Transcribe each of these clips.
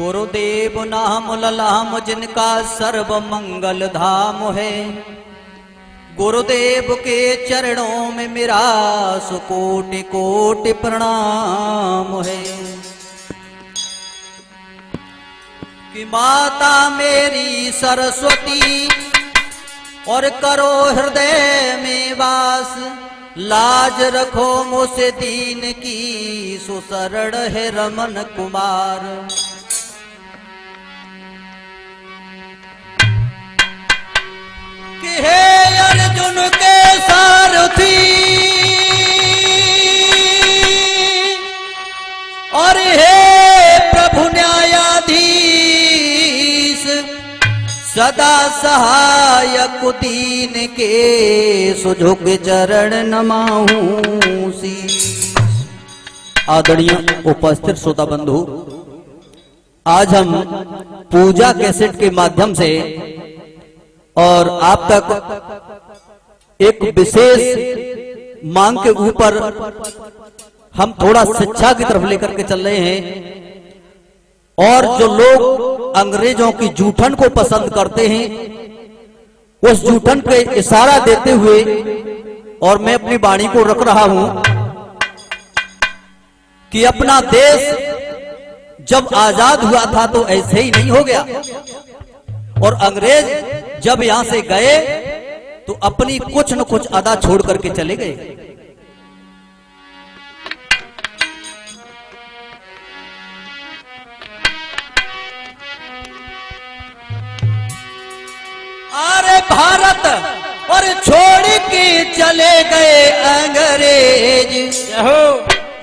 गुरुदेव नाम ललाम जिनका सर्व मंगल धाम है। गुरुदेव के चरणों में मेरा सुकोटि कोटि प्रणाम है। कि माता मेरी सरस्वती और करो हृदय में वास, लाज रखो मुझसे दीन की सुशरण है रमन कुमार। कि हे अर्जुन के सारथी और हे प्रभु न्यायाधीश, सदा सहायक दीन के सुझुक चरण नमाऊसी। आदरणीय उपस्थित श्रोता बंधु, आज हम पूजा कैसेट के माध्यम से और आप तक एक विशेष मांग के ऊपर हम थोड़ा शिक्षा की तरफ लेकर के चल रहे हैं। और जो लोग अंग्रेजों की जूठन को पसंद करते हैं, उस जूठन पे इशारा देते हुए और मैं अपनी वाणी को रख रहा हूं कि अपना देश जब आजाद हुआ था तो ऐसे ही नहीं हो गया, और अंग्रेज जब यहां से गए तो अपनी कुछ न कुछ अदा छोड़ करके चले गए। अरे भारत और छोड़ के चले गए अंग्रेज,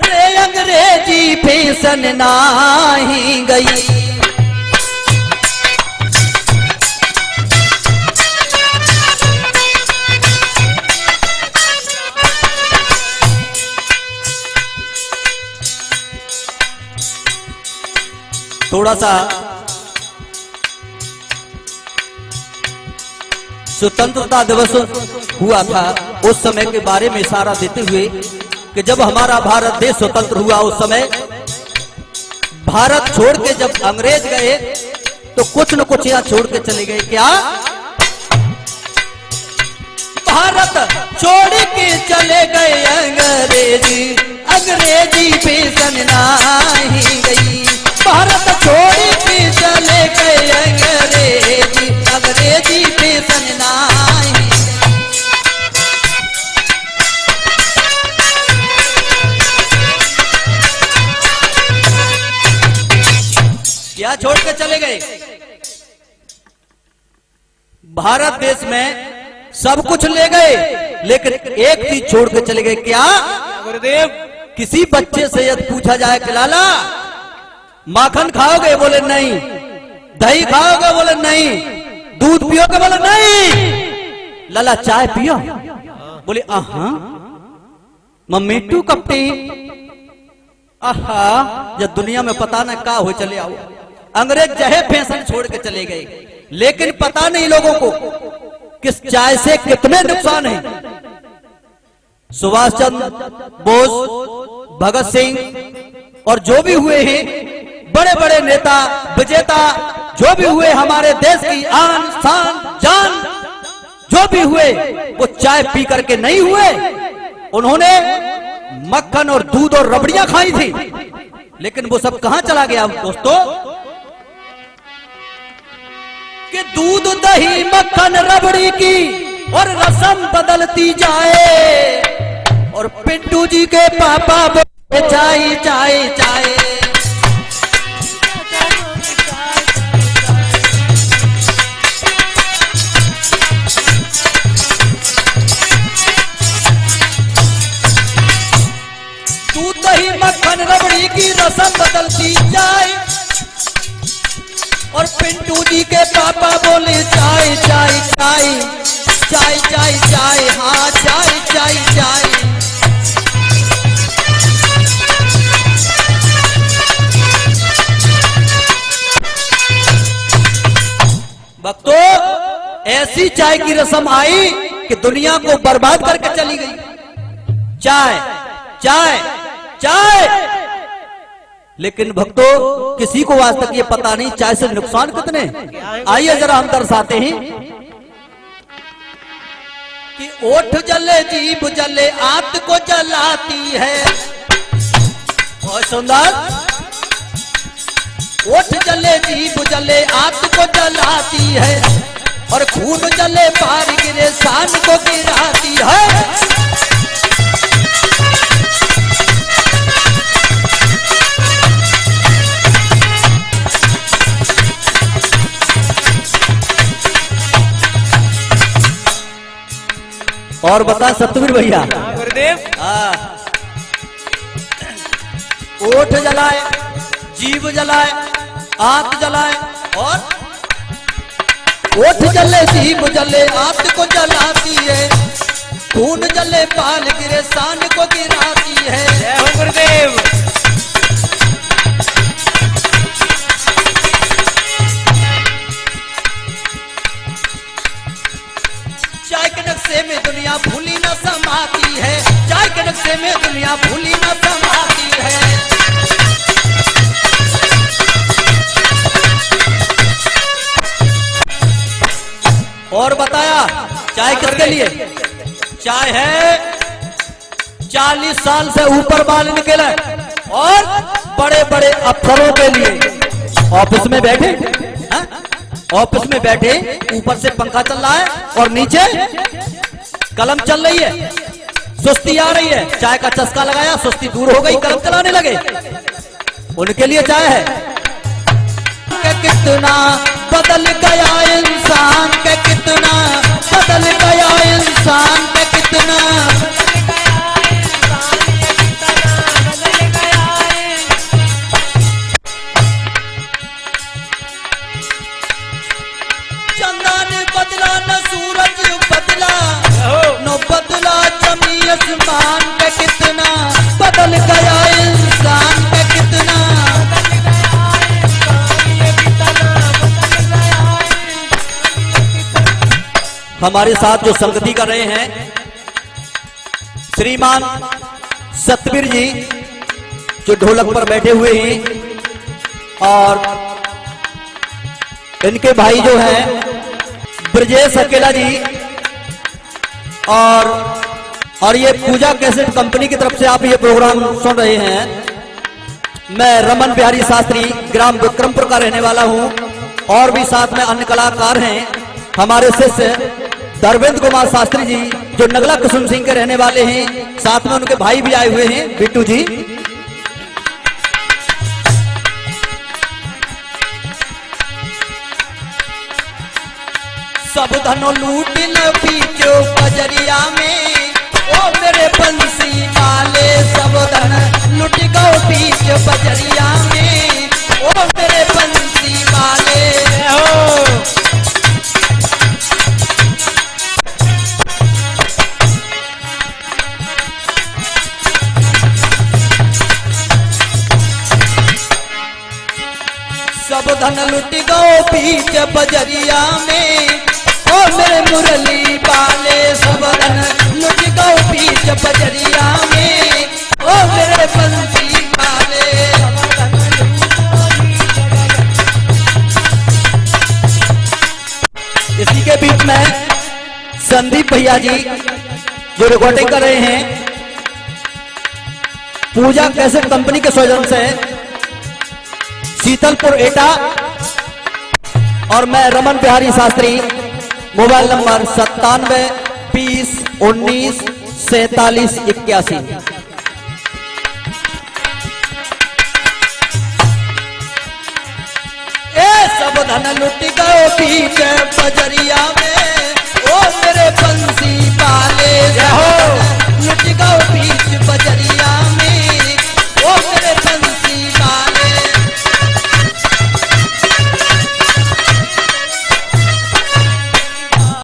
रे अंग्रेजी फैशन नाही गई। थोड़ा सा स्वतंत्रता दिवस हुआ था, उस समय के बारे में इशारा देते हुए कि जब हमारा भारत देश स्वतंत्र हुआ उस समय भारत छोड़ के जब अंग्रेज गए तो कुछ न कुछ यहाँ छोड़ के चले गए। क्या? भारत छोड़ के चले गए अंग्रेजी, अंग्रेजी फैशन नहीं गई। भारत छोड़ के चले गए अंग्रेजी, अंग्रेजी फैशन नहीं। क्या छोड़ के चले गए? भारत देश में सब कुछ ले गए, लेकिन एक चीज छोड़ के चले गए। क्या? गुरुदेव, किसी बच्चे से यदि पूछा जाए कि लाला माखन खाओगे? बोले नहीं। दही खाओगे? बोले नहीं। दूध पियोगे? बोले नहीं। लाला चाय पियो? बोले आहा। Mummy two cup tea? आहा। जब दुनिया में पता न का हो चले आओ। अंग्रेज जहे फैशन छोड़ के चले गए, लेकिन पता नहीं लोगों को किस चाय से कितने नुकसान हैं। सुभाष चंद्र बोस, भगत सिंह और जो भी हुए हैं बड़े बड़े नेता विजेता, जो भी हुए हमारे देश की आन शान जान, जो भी हुए वो चाय पी करके नहीं हुए। उन्होंने मक्खन और दूध और रबड़ियां खाई थी, लेकिन वो सब कहां चला गया दोस्तों? कि दूध दही मक्खन रबड़ी की और रसम बदलती जाए, और पिंटू जी के पापा बोले चाय चाय चाय। दूध दही मक्खन रबड़ी की रसम बदलती जाए, और पिंटू जी के पापा बोले चाय चाय चाय चाय चाय चाय, हाँ चाय चाय चाय। भक्तों, ऐसी चाय की रस्म आई कि दुनिया को बर्बाद करके चली गई। चाय चाय चाय, लेकिन भक्तों किसी को आज तक ये पता नहीं चाय से नुकसान कितने। आइए जरा हम दर्शाते हैं कि ओठ जले जीभ जले आंत को जलाती है। बहुत सुंदर। ओठ जले जीभ जले आंत को जलाती है और खून जले पार गिरे शान को गिराती है। और बता सतवीर भैया। गुरुदेव। ओठ जलाए, जीभ जलाए, आंत जलाए और ओठ जले जीभ जले आंत को जलाती है, खून जले पाल गिरे शान को गिराती है। जय हो गुरुदेव। चाय के नक्शे में दुनिया भूली न समाती है, चाय के नक्शे में दुनिया भूली न समाती है। और बताया चाय किसके लिए? चाय है 40 साल से ऊपर बाल निकले और बड़े बड़े अफसरों के लिए। ऑफिस में बैठे, ऑफिस में बैठे, ऊपर से पंखा चल रहा है और नीचे कलम चल रही है, सुस्ती आ रही है, चाय का चस्का लगाया, सुस्ती दूर हो गई, कलम चलाने लगे। उनके लिए चाय है। कितना बदल गया इंसान के, कितना बदल गया इंसान के, कितना चंदा ने बदला न सूरज बदला, न बदला जमी आसमान के, कितना बदल गया इंसान के, कितना। हमारे साथ जो संगति कर रहे हैं श्रीमान सतवीर जी जो ढोलक पर बैठे हुए हैं और इनके भाई जो हैं ब्रजेश अकेला जी और ये पूजा कैसेट कंपनी की तरफ से आप ये प्रोग्राम सुन रहे हैं। मैं रमन बिहारी शास्त्री ग्राम विक्रमपुर का रहने वाला हूं और भी साथ में अन्य कलाकार हैं। हमारे शिष्य धर्मेंद्र कुमार शास्त्री जी जो नगला कुसुम सिंह के रहने वाले हैं, साथ में उनके भाई भी आए हुए हैं बिट्टू जी। सब धनो लूट न पीछो बजरिया में, ओ मेरे बंसी वाले सब धन लुट गो बीच बजरिया में, ओ मेरे बंसी वाले हो। सब धन लुट गो बीच बजरिया में, ओ मेरे मुरली वाले सब धन लुट गो बीच बजरिया में, ओ मेरे बंसी वाले। इसी के बीच में संदीप भैया जी जो रिकॉर्डिंग कर रहे हैं पूजा कैसेट कंपनी के सौजन्य से, शीतलपुर एटा, और मैं रमन बिहारी शास्त्री, मोबाइल नंबर 97 20 19 47 81। ए सब धन लुट गो बीच बजरिया